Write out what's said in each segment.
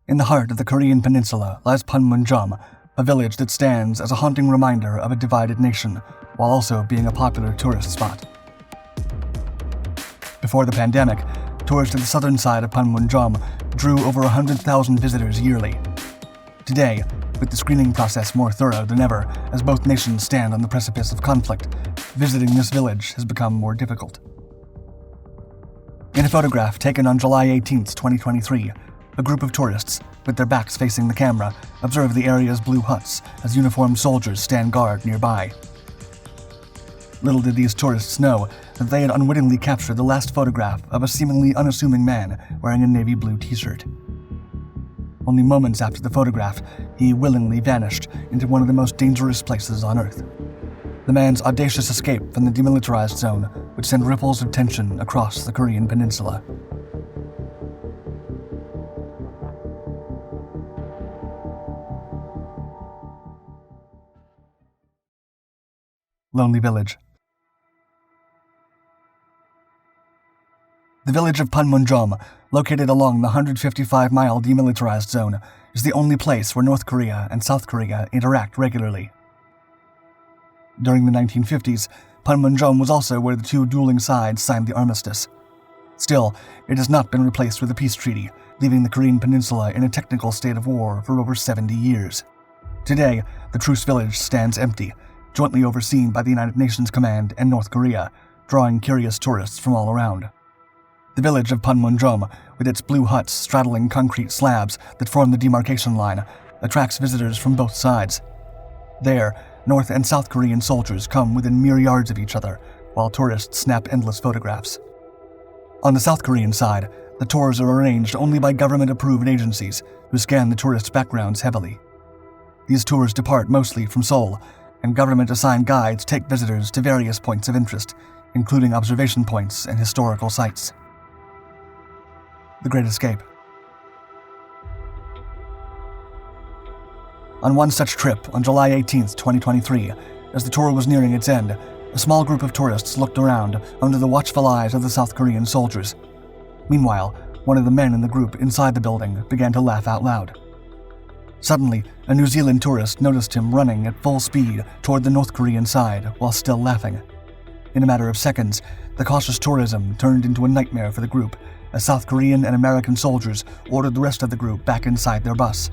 In the heart of the Korean Peninsula lies Panmunjom, a village that stands as a haunting reminder of a divided nation, while also being a popular tourist spot. Before the pandemic, tours to the southern side of Panmunjom drew over 100,000 visitors yearly. Today, with the screening process more thorough than ever, as both nations stand on the precipice of conflict, visiting this village has become more difficult. In a photograph taken on July 18, 2023, a group of tourists, with their backs facing the camera, observe the area's blue huts as uniformed soldiers stand guard nearby. Little did these tourists know that they had unwittingly captured the last photograph of a seemingly unassuming man wearing a navy blue t-shirt. Only moments after the photograph, he willingly vanished into one of the most dangerous places on Earth. The man's audacious escape from the demilitarized zone would send ripples of tension across the Korean Peninsula. Lonely Village. The village of Panmunjom, located along the 155-mile demilitarized zone, is the only place where North Korea and South Korea interact regularly. During the 1950s, Panmunjom was also where the two dueling sides signed the armistice. Still, it has not been replaced with a peace treaty, leaving the Korean Peninsula in a technical state of war for over 70 years. Today, the truce village stands empty, jointly overseen by the United Nations Command and North Korea, drawing curious tourists from all around. The village of Panmunjom, with its blue huts straddling concrete slabs that form the demarcation line, attracts visitors from both sides. There, North and South Korean soldiers come within mere yards of each other, while tourists snap endless photographs. On the South Korean side, the tours are arranged only by government-approved agencies who scan the tourists' backgrounds heavily. These tours depart mostly from Seoul, and government-assigned guides take visitors to various points of interest, including observation points and historical sites. The Great Escape. On one such trip, on July 18, 2023, as the tour was nearing its end, a small group of tourists looked around under the watchful eyes of the South Korean soldiers. Meanwhile, one of the men in the group inside the building began to laugh out loud. Suddenly, a New Zealand tourist noticed him running at full speed toward the North Korean side while still laughing. In a matter of seconds, the cautious tourism turned into a nightmare for the group, as South Korean and American soldiers ordered the rest of the group back inside their bus.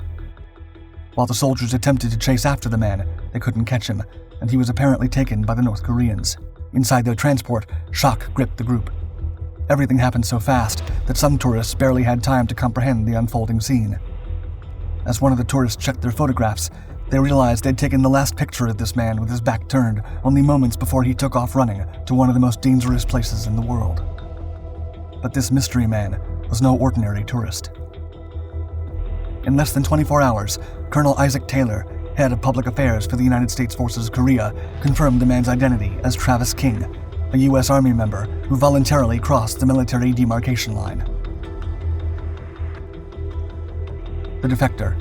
While the soldiers attempted to chase after the man, they couldn't catch him, and he was apparently taken by the North Koreans. Inside their transport, shock gripped the group. Everything happened so fast that some tourists barely had time to comprehend the unfolding scene. As one of the tourists checked their photographs, they realized they'd taken the last picture of this man with his back turned only moments before he took off running to one of the most dangerous places in the world. But this mystery man was no ordinary tourist. In less than 24 hours, Colonel Isaac Taylor, head of public affairs for the United States Forces Korea, confirmed the man's identity as Travis King, a U.S. Army member who voluntarily crossed the military demarcation line. The Defector.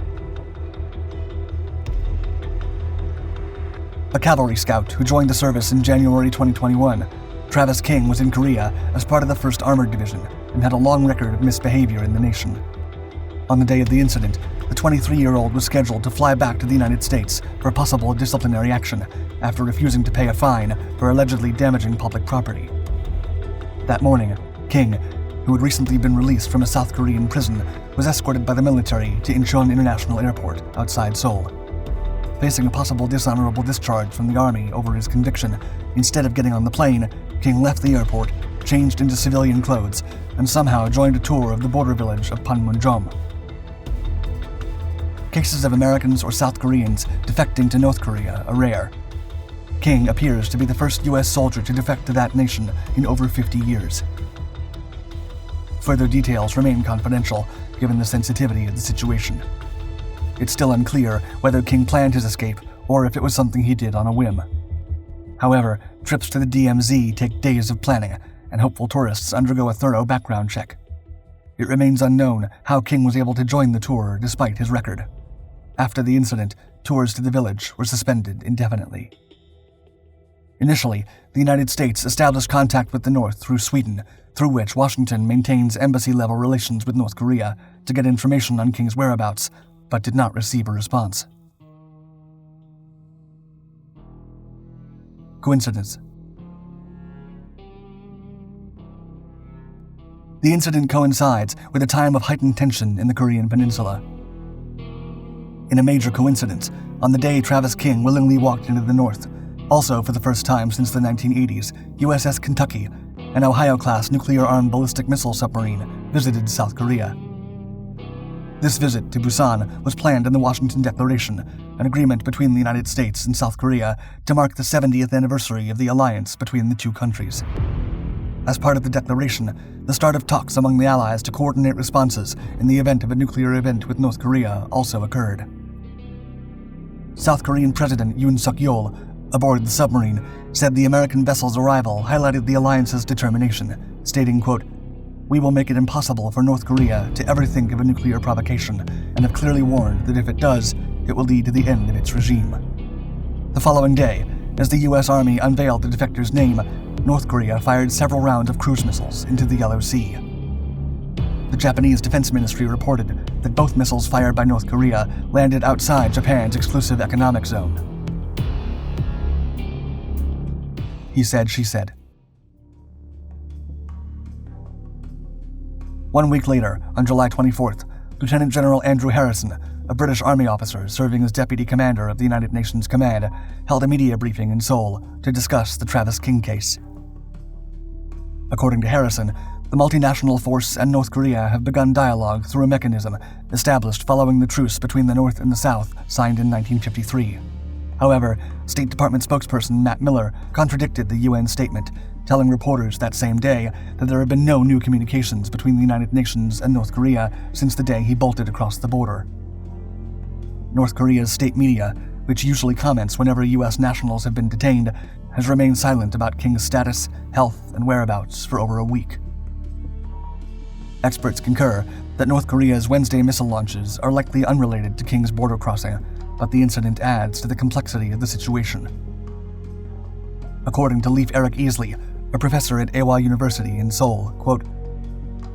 A cavalry scout who joined the service in January 2021, Travis King was in Korea as part of the 1st Armored Division and had a long record of misbehavior in the nation. On the day of the incident, the 23-year-old was scheduled to fly back to the United States for possible disciplinary action after refusing to pay a fine for allegedly damaging public property. That morning, King, who had recently been released from a South Korean prison, was escorted by the military to Incheon International Airport outside Seoul. Facing a possible dishonorable discharge from the army over his conviction, instead of getting on the plane, King left the airport, changed into civilian clothes, and somehow joined a tour of the border village of Panmunjom. Cases of Americans or South Koreans defecting to North Korea are rare. King appears to be the first U.S. soldier to defect to that nation in over 50 years. Further details remain confidential, given the sensitivity of the situation. It's still unclear whether King planned his escape or if it was something he did on a whim. However, trips to the DMZ take days of planning, and hopeful tourists undergo a thorough background check. It remains unknown how King was able to join the tour despite his record. After the incident, tours to the village were suspended indefinitely. Initially, the United States established contact with the North through Sweden, through which Washington maintains embassy-level relations with North Korea, to get information on King's whereabouts, but did not receive a response. Coincidence. The incident coincides with a time of heightened tension in the Korean Peninsula. In a major coincidence, on the day Travis King willingly walked into the North, also for the first time since the 1980s, USS Kentucky, an Ohio-class nuclear-armed ballistic missile submarine, visited South Korea. This visit to Busan was planned in the Washington Declaration, an agreement between the United States and South Korea to mark the 70th anniversary of the alliance between the two countries. As part of the declaration, the start of talks among the Allies to coordinate responses in the event of a nuclear event with North Korea also occurred. South Korean President Yoon Suk-yeol, aboard the submarine, said the American vessel's arrival highlighted the alliance's determination, stating, quote, "We will make it impossible for North Korea to ever think of a nuclear provocation, and have clearly warned that if it does, it will lead to the end of its regime." The following day, as the U.S. Army unveiled the defector's name, North Korea fired several rounds of cruise missiles into the Yellow Sea. The Japanese Defense Ministry reported that both missiles fired by North Korea landed outside Japan's exclusive economic zone. He said, she said. 1 week later, on July 24th, Lieutenant General Andrew Harrison, a British Army officer serving as Deputy Commander of the United Nations Command, held a media briefing in Seoul to discuss the Travis King case. According to Harrison, the multinational force and North Korea have begun dialogue through a mechanism established following the truce between the North and the South signed in 1953. However, State Department spokesperson Matt Miller contradicted the UN statement, telling reporters that same day that there had been no new communications between the United Nations and North Korea since the day he bolted across the border. North Korea's state media, which usually comments whenever U.S. nationals have been detained, has remained silent about King's status, health, and whereabouts for over a week. Experts concur that North Korea's Wednesday missile launches are likely unrelated to King's border crossing, but the incident adds to the complexity of the situation. According to Leif Eric Easley, a professor at Ewha University in Seoul, quote,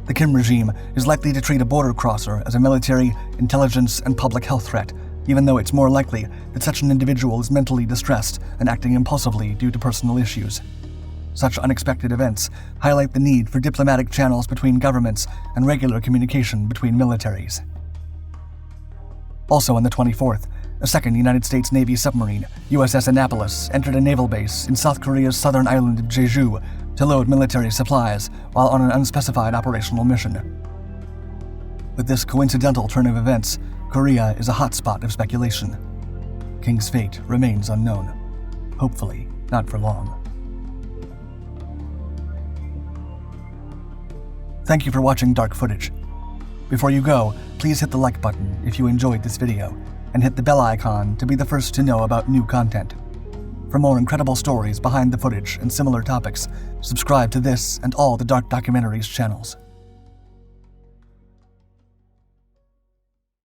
"The Kim regime is likely to treat a border crosser as a military, intelligence, and public health threat, even though it's more likely that such an individual is mentally distressed and acting impulsively due to personal issues. Such unexpected events highlight the need for diplomatic channels between governments and regular communication between militaries." Also on the 24th, a second United States Navy submarine, USS Annapolis, entered a naval base in South Korea's southern island of Jeju to load military supplies while on an unspecified operational mission. With this coincidental turn of events, Korea is a hotspot of speculation. King's fate remains unknown. Hopefully, not for long. Thank you for watching Dark Footage. Before you go, please hit the like button if you enjoyed this video, and hit the bell icon to be the first to know about new content. For more incredible stories behind the footage and similar topics, subscribe to this and all the Dark Documentaries channels.